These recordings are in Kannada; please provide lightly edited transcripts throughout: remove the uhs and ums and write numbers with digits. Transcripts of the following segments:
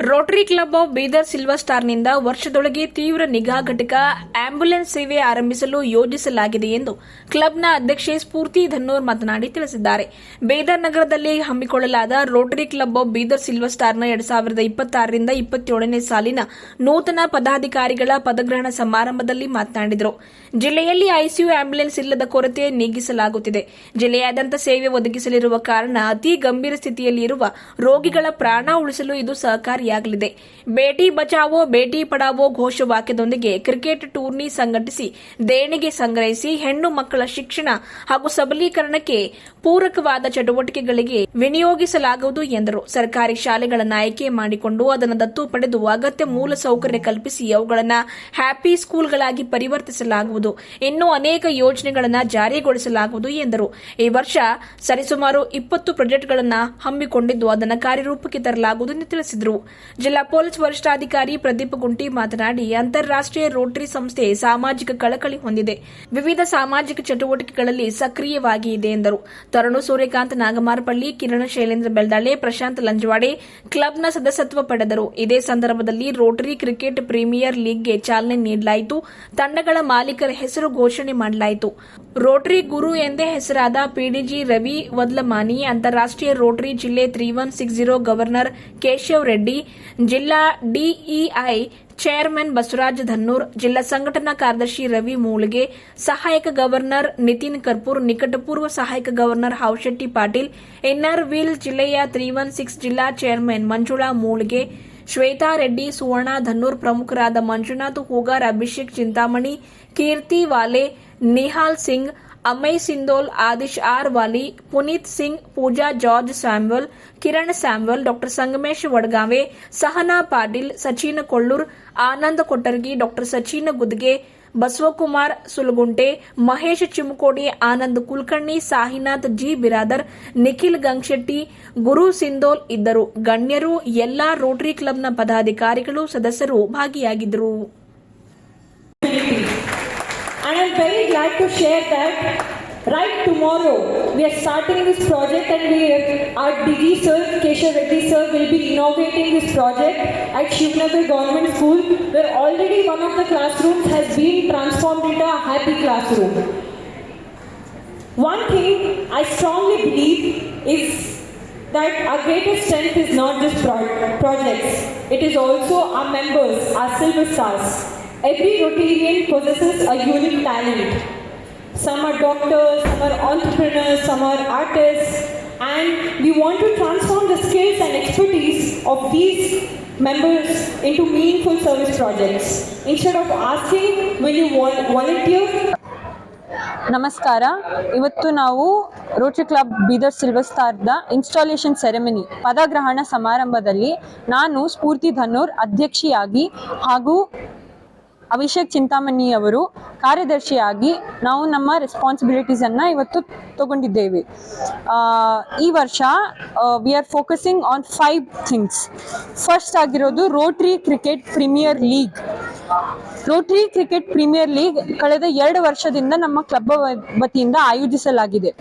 Rotary club of Bidar silver ಸ್ಟಾರ್ನಿಂದ ವರ್ಷದೊಳಗೆ ತೀವ್ರ ನಿಗಾ ಘಟಕ ಆಂಬ್ಯುಲೆನ್ಸ್ ಸೇವೆ ಆರಂಭಿಸಲು ಯೋಜಿಸಲಾಗಿದೆ ಎಂದು ಕ್ಲಬ್ನ ಅಧ್ಯಕ್ಷೆ ಸ್ಫೂರ್ತಿ ಧನ್ನೂರ್ ಮಾತನಾಡಿ ತಿಳಿಸಿದ್ದಾರೆ. ಬೀದರ್ ನಗರದಲ್ಲಿ ಹಮ್ಮಿಕೊಳ್ಳಲಾದ Rotary club of Bidar silver ಸ್ಟಾರ್ನ 2026ರಿಂದ 27ನೇ ಸಾಲಿನ ನೂತನ ಪದಾಧಿಕಾರಿಗಳ ಪದಗ್ರಹಣ ಸಮಾರಂಭದಲ್ಲಿ ಮಾತನಾಡಿದರು. ಜಿಲ್ಲೆಯಲ್ಲಿ ಐಸಿಯು ಆಂಬ್ಯುಲೆನ್ಸ್ ಇಲ್ಲದ ಕೊರತೆ ನೀಗಿಸಲಾಗುತ್ತಿದೆ. ಜಿಲ್ಲೆಯಾದ್ಯಂತ ಸೇವೆ ಒದಗಿಸಲಿರುವ ಕಾರಣ ಅತಿ ಗಂಭೀರ ಸ್ಥಿತಿಯಲ್ಲಿರುವ ರೋಗಿಗಳ ಪ್ರಾಣ ಉಳಿಸಲು ಇದು ಸಹಕಾರಿಯಾಗಲಿದೆ. ಬೇಟಿ ಬಚಾವೋ ಬೇಟಿ ಪಡಾವೋ ಘೋಷವಾಕ್ಯದೊಂದಿಗೆ ಕ್ರಿಕೆಟ್ ಟೂರ್ನಿ ಸಂಘಟಿಸಿ ದೇಣಿಗೆ ಸಂಗ್ರಹಿಸಿ ಹೆಣ್ಣು ಮಕ್ಕಳ ಶಿಕ್ಷಣ ಹಾಗೂ ಸಬಲೀಕರಣಕ್ಕೆ ಪೂರಕವಾದ ಚಟುವಟಿಕೆಗಳಿಗೆ ವಿನಿಯೋಗಿಸಲಾಗುವುದು ಎಂದರು. ಸರ್ಕಾರಿ ಶಾಲೆಗಳನ್ನು ಆಯ್ಕೆ ಮಾಡಿಕೊಂಡು ಅದನ್ನು ದತ್ತು ಪಡೆದು ಅಗತ್ಯ ಮೂಲ ಸೌಕರ್ಯ ಕಲ್ಪಿಸಿ ಅವುಗಳನ್ನು ಹ್ಯಾಪಿ ಸ್ಕೂಲ್ಗಳಾಗಿ ಪರಿವರ್ತಿಸಲಾಗುವುದು. ಇನ್ನೂ ಅನೇಕ ಯೋಜನೆಗಳನ್ನು ಜಾರಿಗೊಳಿಸಲಾಗುವುದು ಎಂದರು. ಈ ವರ್ಷ ಸರಿಸುಮಾರು 20 ಪ್ರಾಜೆಕ್ಟ್ಗಳನ್ನು ಹಮ್ಮಿಕೊಂಡಿದ್ದು ಅದನ್ನು ಕಾರ್ಯರೂಪಕ್ಕೆ ತರಲಾಗುವುದು ಎಂದು ತಿಳಿಸಿದರು. ಜಿಲ್ಲಾ ಪೊಲೀಸ್ ವರಿಷ್ಠಾಧಿಕಾರಿ ಪ್ರದೀಪ್ ಗುಂಟಿ ಮಾತನಾಡಿ, ಅಂತಾರಾಷ್ಟ್ರೀಯ ರೋಟರಿ ಸಂಸ್ಥೆ ಸಾಮಾಜಿಕ ಕಳಕಳಿ ಹೊಂದಿದೆ, ವಿವಿಧ ಸಾಮಾಜಿಕ ಚಟುವಟಿಕೆಗಳಲ್ಲಿ ಸಕ್ರಿಯವಾಗಿ ಇದೆ ಎಂದರು. ತರುಣು ಸೂರ್ಯಕಾಂತ್ ನಾಗಮಾರಪಳ್ಳಿ, ಕಿರಣ ಶೈಲೇಂದ್ರ ಬೆಲ್ದಾಳೆ, ಪ್ರಶಾಂತ್ ಲಂಜವಾಡೆ ಕ್ಲಬ್ನ ಸದಸ್ಯತ್ವ ಪಡೆದರು. ಇದೇ ಸಂದರ್ಭದಲ್ಲಿ ರೋಟರಿ ಕ್ರಿಕೆಟ್ ಪ್ರೀಮಿಯರ್ ಲೀಗ್ಗೆ ಚಾಲನೆ ನೀಡಲಾಯಿತು. ತಂಡಗಳ ಮಾಲೀಕರ ಹೆಸರು ಘೋಷಣೆ ಮಾಡಲಾಯಿತು. ರೋಟರಿ ಗುರು ಎಂದೇ ಹೆಸರಾದ ಪಿಡಿಜಿ ರವಿ ವದ್ಲಮಾನಿ, ಅಂತಾರಾಷ್ಟ್ರೀಯ ರೋಟರಿ ಜಿಲ್ಲೆ 3160 ಗವರ್ನರ್ ಕೇಶವ್ ರೆಡ್ಡಿ, ಜಿಲ್ಲಾ ಡಿಇಐ ಚೇರ್ಮನ್ ಬಸವರಾಜ ಧನ್ನೂರ್, ಜಿಲ್ಲಾ ಸಂಘಟನಾ ಕಾರ್ಯದರ್ಶಿ ರವಿ ಮೂಳಿಗೆ, ಸಹಾಯಕ ಗವರ್ನರ್ ನಿತಿನ್ ಕರ್ಪೂರ್, ನಿಕಟಪೂರ್ವ ಸಹಾಯಕ ಗವರ್ನರ್ ಹಾವಶೆಟ್ಟಿ ಪಾಟೀಲ್, ಇನ್ನರ್ ವೀಲ್ ಜಿಲ್ಲೆಯ 316 ಜಿಲ್ಲಾ ಚೇರ್ಮನ್ ಮಂಜುಳಾ ಮೂಳಿಗೆ, ಶ್ವೇತಾ ರೆಡ್ಡಿ, ಸುವರ್ಣ ಧನ್ನೂರ್ ಪ್ರಮುಖರಾದ ಮಂಜುನಾಥ್ ಹೂಗಾರ್, ಅಭಿಷೇಕ್ ಚಿಂತಾಮಣಿ, ಕೀರ್ತಿ ವಾಲೆ, ನಿಹಾಲ್ ಸಿಂಗ್, ಅಮಯ್ ಸಿಂದೋಲ್, ಆದಿಶ್ ಆರ್ ವಾಲಿ, ಪುನೀತ್ ಸಿಂಗ್, ಪೂಜಾ ಜಾರ್ಜ್ ಸ್ಯಾಮ್ಯುಯಲ್, ಕಿರಣ್ ಸ್ಯಾಮ್ಯುಯಲ್, ಡಾ ಸಂಗಮೇಶ್ ವಡಗಾವೆ, ಸಹನಾ ಪಾಟೀಲ್, ಸಚಿನ್ ಕೊಳ್ಳೂರ್, ಆನಂದ್ ಕೊಟ್ಟರ್ಗಿ, ಡಾ ಸಚಿನ್ ಗುದ್ಗೆ, ಬಸವಕುಮಾರ್ ಸುಲಗುಂಟೆ, ಮಹೇಶ್ ಚಿಮುಕೋಡಿ, ಆನಂದ್ ಕುಲಕರ್ಣಿ, ಸಾಹಿನಾಥ್ ಜಿ ಬಿರಾದರ್, ನಿಖಿಲ್ ಗಂಗಶೆಟ್ಟಿ, ಗುರು ಸಿಂದೋಲ್ ಇದ್ದರು. ಗಣ್ಯರು, ಎಲ್ಲಾ ರೋಟರಿ ಕ್ಲಬ್ನ ಪದಾಧಿಕಾರಿಗಳು, ಸದಸ್ಯರು ಭಾಗಿಯಾಗಿದ್ದರು. And I'm very glad to share that right tomorrow we are starting this project, and our DG sir, Keshav Reddy sir, will be inaugurating this project at Shivnagar Government School, where already one of the classrooms has been transformed into a happy classroom. One thing I strongly believe is that our greatest strength is not just projects, it is also our members, our silver stars. Every Rotarian possesses a unique talent. Some are doctors, some are entrepreneurs, some are artists, and we want to transform the skills and expertise of these members into meaningful service projects. Instead of asking, will you volunteer? ನಮಸ್ಕಾರ. ಇವತ್ತು ನಾವು ರೋಟರಿ ಕ್ಲಬ್ ಬೀದರ್ ಸಿಲ್ವರ್ ಸ್ಟಾರ್ದ ಇನ್ಸ್ಟಾಲೇಷನ್ ಸೆರೆಮನಿ ಪದಗ್ರಹಣ ಸಮಾರಂಭದಲ್ಲಿ ನಾನು ಸ್ಫೂರ್ತಿ ಧನ್ನೂರ್ ಅಧ್ಯಕ್ಷಿಯಾಗಿ ಹಾಗೂ ಅಭಿಷೇಕ್ ಚಿಂತಾಮಣಿ ಅವರು ಕಾರ್ಯದರ್ಶಿಯಾಗಿ ನಾವು ನಮ್ಮ ರೆಸ್ಪಾನ್ಸಿಬಿಲಿಟೀಸನ್ನು ಇವತ್ತು ತಗೊಂಡಿದ್ದೇವೆ. ಈ ವರ್ಷ we are focusing on 5 things. First ಆಗಿರೋದು Rotary cricket premier league. Rotary cricket premier league ಕಳೆದ 2 ವರ್ಷದಿಂದ ನಮ್ಮ ಕ್ಲಬ್ ವತಿಯಿಂದ ಆಯೋಜಿಸಲಾಗಿದೆ.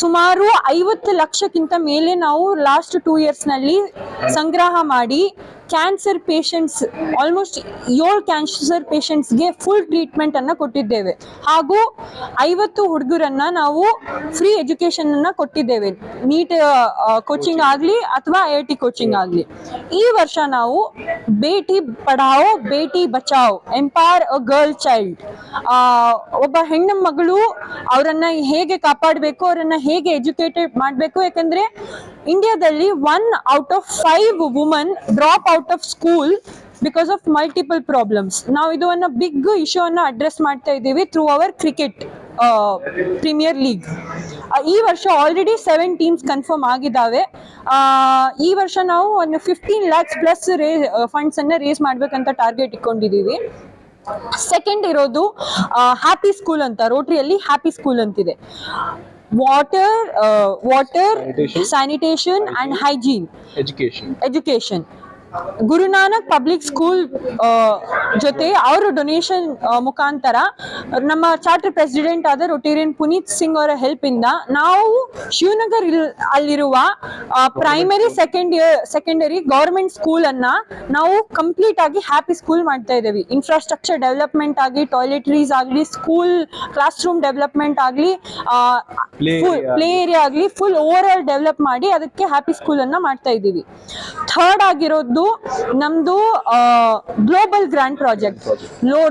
ಸುಮಾರು 50 ಲಕ್ಷಕ್ಕಿಂತ ಮೇಲೆ ನಾವು ಲಾಸ್ಟ್ 2 ಇಯರ್ಸ್ನಲ್ಲಿ ಸಂಗ್ರಹ ಮಾಡಿ ಕ್ಯಾನ್ಸರ್ ಪೇಷಂಟ್ಸ್, ಆಲ್ಮೋಸ್ಟ್ 7 ಕ್ಯಾನ್ಸರ್ ಪೇಷಂಟ್ಸ್ಗೆ ಫುಲ್ ಟ್ರೀಟ್ಮೆಂಟ್ ಅನ್ನು ಕೊಟ್ಟಿದ್ದೇವೆ. ಹಾಗೂ 50 ಹುಡುಗರನ್ನ ನಾವು ಫ್ರೀ ಎಜುಕೇಶನ್ ಅನ್ನ ಕೊಟ್ಟಿದ್ದೇವೆ, ನೀಟ್ ಕೋಚಿಂಗ್ ಆಗಲಿ ಅಥವಾ IIT ಕೋಚಿಂಗ್ ಆಗಲಿ. ಈ ವರ್ಷ ನಾವು Beti Padhao Beti Bachao, empower a girl child, ಒಬ್ಬ ಹೆಣ್ಣು ಮಗಳು ಅವರನ್ನ ಹೇಗೆ ಕಾಪಾಡಬೇಕು, ಅವರನ್ನ ಹೇಗೆ ಎಜುಕೇಟೆಡ್ ಮಾಡಬೇಕು. ಯಾಕಂದ್ರೆ ಇಂಡಿಯಾದಲ್ಲಿ 1 out of 5 woman drop out of school because of multiple problems. ನಾವು ಇದು ಒಂದು ಬಿಗ್ ಇಶ್ಯೂ ಅನ್ನ ಅಡ್ರೆಸ್ ಮಾಡ್ತಾ ಇದ್ದೀವಿ through our cricket premier league. ಈ ವರ್ಷ ಆಲ್ರೆಡಿ 7 ಟೀಮ್ಸ್ ಕನ್ಫರ್ಮ್ ಆಗಿದ್ದಾವೆ. ಈ ವರ್ಷ ನಾವು ಒಂದು 15 lakhs ಪ್ಲಸ್ ಫಂಡ್ಸ್ ಅನ್ನ ರೇಸ್ ಮಾಡ್ಬೇಕಂತ ಟಾರ್ಗೆಟ್ ಇಟ್ಕೊಂಡಿದ್ದೀವಿ. ಸೆಕೆಂಡ್ ಇರೋದು ಹ್ಯಾಪಿ ಸ್ಕೂಲ್ ಅಂತ. ರೋಟರಿಯಲ್ಲಿ ಹ್ಯಾಪಿ ಸ್ಕೂಲ್ ಅಂತಿದೆ. water sanitation and hygiene, education. Guru Nanak Public School ಜೊತೆ ಅವರು ಡೊನೇಷನ್ ಮುಖಾಂತರ ನಮ್ಮ ಚಾರ್ಟರ್ ಪ್ರೆಸಿಡೆಂಟ್ ಆದ ರೊಟೇರಿಯನ್ ಪುನೀತ್ ಸಿಂಗ್ ಅವರ ಹೆಲ್ಪ್ ಇಂದ ನಾವು ಶಿವನಗರ್ ಅಲ್ಲಿರುವ ಪ್ರೈಮರಿ ಸೆಕೆಂಡರಿ ಗವರ್ಮೆಂಟ್ ಸ್ಕೂಲ್ ಅನ್ನ ನಾವು ಕಂಪ್ಲೀಟ್ ಆಗಿ ಹ್ಯಾಪಿ ಸ್ಕೂಲ್ ಮಾಡ್ತಾ ಇದ್ದೀವಿ. ಇನ್ಫ್ರಾಸ್ಟ್ರಕ್ಚರ್ ಡೆವಲಪ್ಮೆಂಟ್ ಆಗಲಿ, ಟಾಯ್ಲೆಟರೀಸ್ ಆಗಲಿ, ಸ್ಕೂಲ್ ಕ್ಲಾಸ್ ರೂಮ್ ಡೆವಲಪ್ಮೆಂಟ್ ಆಗಲಿ, ಪ್ಲೇ ಏರಿಯಾ ಆಗಲಿ, ಫುಲ್ ಓವರ್ ಆಲ್ ಡೆವಲಪ್ ಮಾಡಿ ಅದಕ್ಕೆ ಹ್ಯಾಪಿ ಸ್ಕೂಲ್ ಅನ್ನ ಮಾಡ್ತಾ ಇದ್ದೀವಿ. ಥರ್ಡ್ ಆಗಿರೋದು ನಮ್ದು global grand project.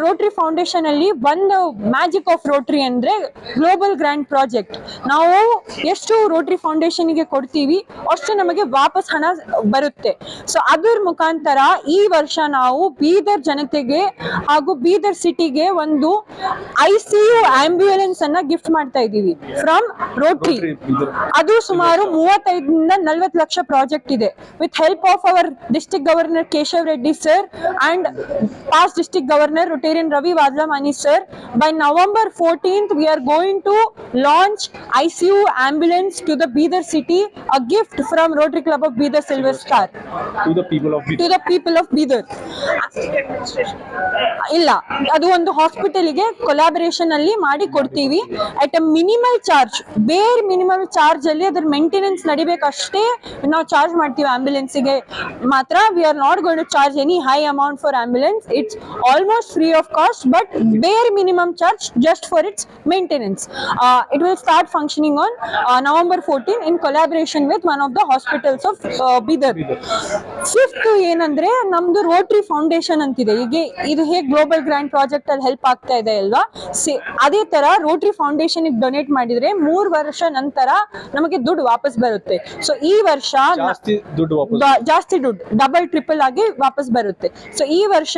Rotary foundation ಅಲ್ಲಿ ಒಂದು ಮ್ಯಾಜಿಕ್ ಆಫ್ ರೋಟರಿ ಅಂದ್ರೆ ಗ್ಲೋಬಲ್ ಗ್ರ್ಯಾಂಡ್ ಪ್ರಾಜೆಕ್ಟ್. ನಾವು ಎಷ್ಟು ರೋಟರಿ ಫೌಂಡೇಶನ್ ಗೆ ಕೊಡ್ತೀವಿ ಅಷ್ಟು ನಮಗೆ ವಾಪಸ್ ಹಣ ಬರುತ್ತೆ. ಸೊ ಅದ್ರ ಮುಖಾಂತರ ಈ ವರ್ಷ ನಾವು ಬೀದರ್ ಜನತೆಗೆ ಹಾಗೂ ಬೀದರ್ ಸಿಟಿಗೆ ಒಂದು ICU ಆಂಬ್ಯುಲೆನ್ಸ್ ಅನ್ನ ಗಿಫ್ಟ್ ಮಾಡ್ತಾ ಇದ್ದೀವಿ ಫ್ರಮ್ ರೋಟರಿ. ಅದು ಸುಮಾರು 35 ರಿಂದ 40 ಲಕ್ಷ ಪ್ರಾಜೆಕ್ಟ್ ಇದೆ. With help of our district governor Keshav Reddy sir and past district governor Rotarian Ravi Vadlamani sir, by November 14th we are going to launch ICU ambulance to the Bidar city, a gift from Rotary Club of Bidar Silver Star to the people of Bidar. ಇಲ್ಲ, ಅದು ಒಂದು ಹಾಸ್ಪಿಟಲ್ ಗೆ ಕೊಲಾಬರೇಷನ್ ಅಲ್ಲಿ ಮಾಡಿ ಕೊಡ್ತೀವಿ ಅಟ್ ಅ ಮಿನಿಮಲ್ ಚಾರ್ಜ್. ಬೇರೆ ಮಿನಿಮಲ್ ಚಾರ್ಜ್ ಅಲ್ಲಿ ಅದ್ರ ಮೇಂಟೆನೆನ್ಸ್ ನಡಿಬೇಕಷ್ಟೇ ನಾವು ಚಾರ್ಜ್ ಮಾಡ್ತೀವಿ ಆಂಬ್ಯುಲೆನ್ಸ್ ಗೆ ಮಾತ್ರ. We are not going to charge any high amount for ambulance. It's almost free of cost, but bare minimum charge just for its maintenance. It will start functioning on November 14 in collaboration with one of the hospitals of Bidar. Fifth ಏನಂದ್ರೆ ನಮ್ದು ರೋಟರಿ ಫೌಂಡೇಶನ್ ಅಂತಿದೆ. ಈಗ ಇದು ಹೇಗೆ ಗ್ಲೋಬಲ್ ಗ್ರ್ಯಾಂಡ್ ಪ್ರಾಜೆಕ್ಟ್ ಅಲ್ಲಿ ಹೆಲ್ಪ್ ಆಗ್ತಾ ಇದೆ ಅಲ್ವಾ, ಅದೇ ತರ ರೋಟರಿ ಫೌಂಡೇಶನ್ ಡೊನೇಟ್ ಮಾಡಿದ್ರೆ 3 ವರ್ಷ ನಂತರ ನಮಗೆ ದುಡ್ಡು ವಾಪಸ್ ಬರುತ್ತೆ. ಸೊ ಈ ವರ್ಷ ಜಾಸ್ತಿ ದುಡ್ಡು ಡಬಲ್ ಟ್ರಿಪಲ್ ಆಗಿ ವಾಪಸ್ ಬರುತ್ತೆ. ಸೊ ಈ ವರ್ಷ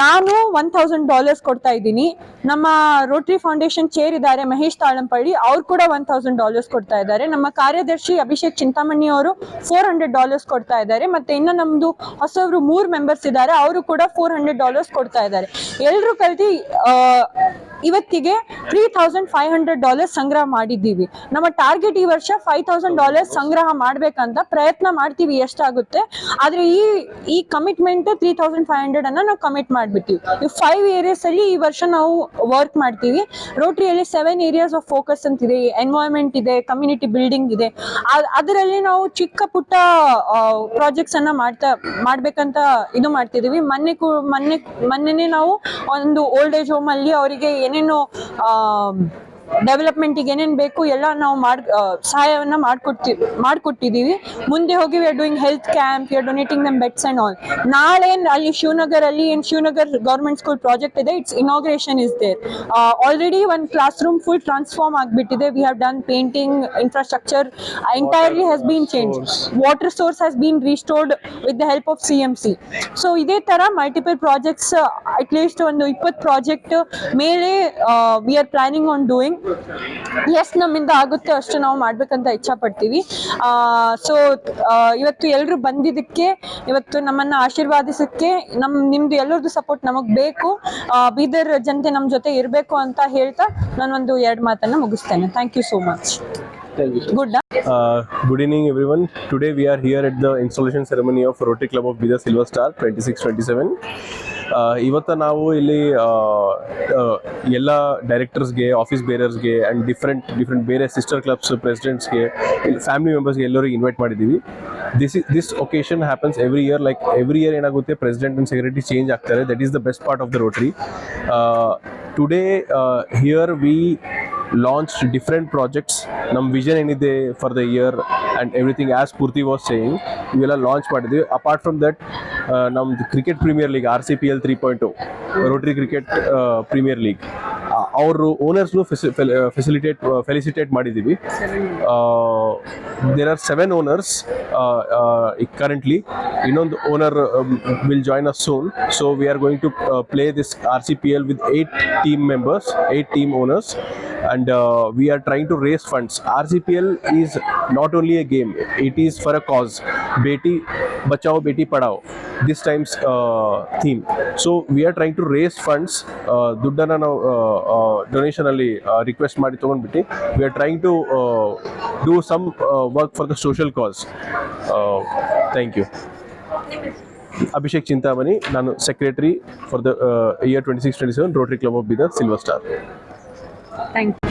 ನಾನು $1,000 ಕೊಡ್ತಾ ಇದ್ದೀನಿ. ನಮ್ಮ ರೋಟರಿ ಫೌಂಡೇಶನ್ ಚೇರ್ ಇದ್ದಾರೆ ಮಹೇಶ್ ತಾಳಂಪಳ್ಳಿ, ಅವ್ರು ಕೂಡ $1,000 ಕೊಡ್ತಾ ಇದ್ದಾರೆ. ನಮ್ಮ ಕಾರ್ಯದರ್ಶಿ ಅಭಿಷೇಕ್ ಚಿಂತಾಮಣಿ ಅವರು $400 ಕೊಡ್ತಾ ಇದ್ದಾರೆ. ಮತ್ತೆ ಇನ್ನು ನಮ್ದು ಹೊಸವರು 3 ಮೆಂಬರ್ಸ್ ಇದ್ದಾರೆ, ಅವರು ಕೂಡ $400 ಕೊಡ್ತಾ ಇದ್ದಾರೆ. ಎಲ್ಲರೂ ಕಲ್ತಿ ಇವತ್ತಿಗೆ $3,500 ಸಂಗ್ರಹ ಮಾಡಿದ್ದೀವಿ. ನಮ್ಮ ಟಾರ್ಗೆಟ್ ಈ ವರ್ಷ $5,000 ಸಂಗ್ರಹ ಮಾಡ್ಬೇಕಂತ ಪ್ರಯತ್ನ ಮಾಡ್ತೀವಿ ಎಷ್ಟಾಗುತ್ತೆ. ಆದ್ರೆ ಈ ಕಮಿಟ್ಮೆಂಟ್ 3,500 ಅನ್ನ ನಾವು ಕಮಿಟ್ ಮಾಡ್ಬಿಟ್ಟಿವಿ. ಈ 5 ಏರಿಯಾಸ್ ಅಲ್ಲಿ ಈ ವರ್ಷ ನಾವು ವರ್ಕ್ ಮಾಡ್ತೀವಿ. ರೋಟರಿಯಲ್ಲಿ 7 ಏರಿಯಾಸ್ ಆಫ್ ಫೋಕಸ್ ಅಂತಿದೆ. ಎನ್ವೈರನ್ಮೆಂಟ್ ಇದೆ, ಕಮ್ಯುನಿಟಿ ಬಿಲ್ಡಿಂಗ್ ಇದೆ. ಅದರಲ್ಲಿ ನಾವು ಚಿಕ್ಕ ಪುಟ್ಟ ಪ್ರಾಜೆಕ್ಟ್ಸ್ ಅನ್ನ ಮಾಡ್ಬೇಕಂತ ಇದು ಮಾಡ್ತಿದೀವಿ. ಮೊನ್ನೆನೆ ನಾವು ಒಂದು ಓಲ್ಡ್ ಏಜ್ ಹೋಮ್ ಅಲ್ಲಿ ಅವರಿಗೆ ಏನೇನು ಡೆವಲಪ್ಮೆಂಟ್ ಏನೇನ್ ಬೇಕು ಎಲ್ಲ ನಾವು ಸಹಾಯವನ್ನ ಮಾಡ್ಕೊಟ್ಟಿದೀವಿ. ಮುಂದೆ ಹೋಗಿ we are doing health camp, we are donating them beds and all. ನಾಳೆ ಅಲ್ಲಿ ಶಿವನಗರ್ ಗವರ್ಮೆಂಟ್ ಸ್ಕೂಲ್ ಪ್ರಾಜೆಕ್ಟ್ ಇದೆ. It's inauguration is there. Already ಒಂದು ಕ್ಲಾಸ್ ರೂಮ್ ಫುಲ್ ಟ್ರಾನ್ಸ್ಫಾರ್ಮ್ ಆಗ್ಬಿಟ್ಟಿದೆ. We have done painting, infrastructure entirely has been change. Water source has been restored with the help of CMC. So ಇದೇ ತರ ಮಲ್ಟಿಪಲ್ ಪ್ರಾಜೆಕ್ಟ್ಸ್, ಅಟ್ಲೀಸ್ಟ್ ಒಂದು 20 ಪ್ರಾಜೆಕ್ಟ್ ಮೇಲೆ we are planning on doing. ಎಷ್ಟು ನಮ್ಮಿಂದ ಆಗುತ್ತೆ ಅಷ್ಟು ನಾವು ಮಾಡ್ಬೇಕಂತ ಇಚ್ಛಾ ಪಡ್ತೀವಿ. ಸೊ ಇವತ್ತು ಎಲ್ಲರೂ ಬಂದಿದ್ದಕ್ಕೆ, ಇವತ್ತು ನಮ್ಮನ್ನ ಆಶೀರ್ವಾದಿಸಕ್ಕೆ ನಿಮ್ದು ಎಲ್ಲರದ್ದು ಸಪೋರ್ಟ್ ನಮಗ್ ಬೇಕು. ಬೀದರ್ ಜನತೆ ನಮ್ ಜೊತೆ ಇರಬೇಕು ಅಂತ ಹೇಳ್ತಾ ನಾನೊಂದು 2 ಮಾತನ್ನ ಮುಗಿಸ್ತೇನೆ. Thank you so much. Good evening everyone. Today we are here at the installation ceremony of Rotary Club of Bidar Silver Star 26-27. ಇವತ್ತು ನಾವು ಇಲ್ಲಿ ಎಲ್ಲ ಡೈರೆಕ್ಟರ್ಸ್ಗೆ, ಆಫೀಸ್ ಬೇರರ್ಸ್ಗೆ ಆ್ಯಂಡ್ ಡಿಫ್ರೆಂಟ್ ಬೇರೆ ಸಿಸ್ಟರ್ ಕ್ಲಬ್ಸ್ ಪ್ರೆಸಿಡೆಂಟ್ಸ್ಗೆ, ಫ್ಯಾಮಿಲಿ ಮೆಂಬರ್ಸ್ಗೆ ಎಲ್ಲರಿಗೆ ಇನ್ವೈಟ್ ಮಾಡಿದ್ದೀವಿ. This occasion happens every year. Like every year ಏನಾಗುತ್ತೆ, ಪ್ರೆಸಿಡೆಂಟ್ ಆ್ಯಂಡ್ ಸೆಕ್ರೆಟರಿ ಚೇಂಜ್ ಆಗ್ತಾರೆ. That is the best part of the Rotary. Today here we launched different projects. Nam vision ಏನಿದೆ for the year and everything, as Purti was saying, ಇವೆಲ್ಲ ಲಾಂಚ್ ಮಾಡಿದ್ವಿ. ಅಪಾರ್ಟ್ ಫ್ರಮ್ ದಟ್ ನಮ್ದು cricket premier league RCPL 3.0, Rotary cricket premier league, ಅವರು ಓನರ್ಸ್ನು ಫೆಲಿಸಿಟೇಟ್ ಮಾಡಿದ್ದೀವಿ. There are 7 owners currently. ಇನ್ನೊಂದು owner will join us soon. So we are going to play this RCPL with 8 team members, 8 team owners, and we are trying to raise funds. RCPL is not only a game, it is for a cause. Beti Bachao Beti Padhao, this time's theme. So we are trying to raise funds. Duddana now donation alli request ಮಾಡಿ ತಗೊಂಡ್ಬಿಟ್ಟು we are trying to do some work for the social cause. Thank you. Abhishek Chintamani, ನಾನು secretary for the year 26-27 Rotary club of Bidar silver star. Thank you.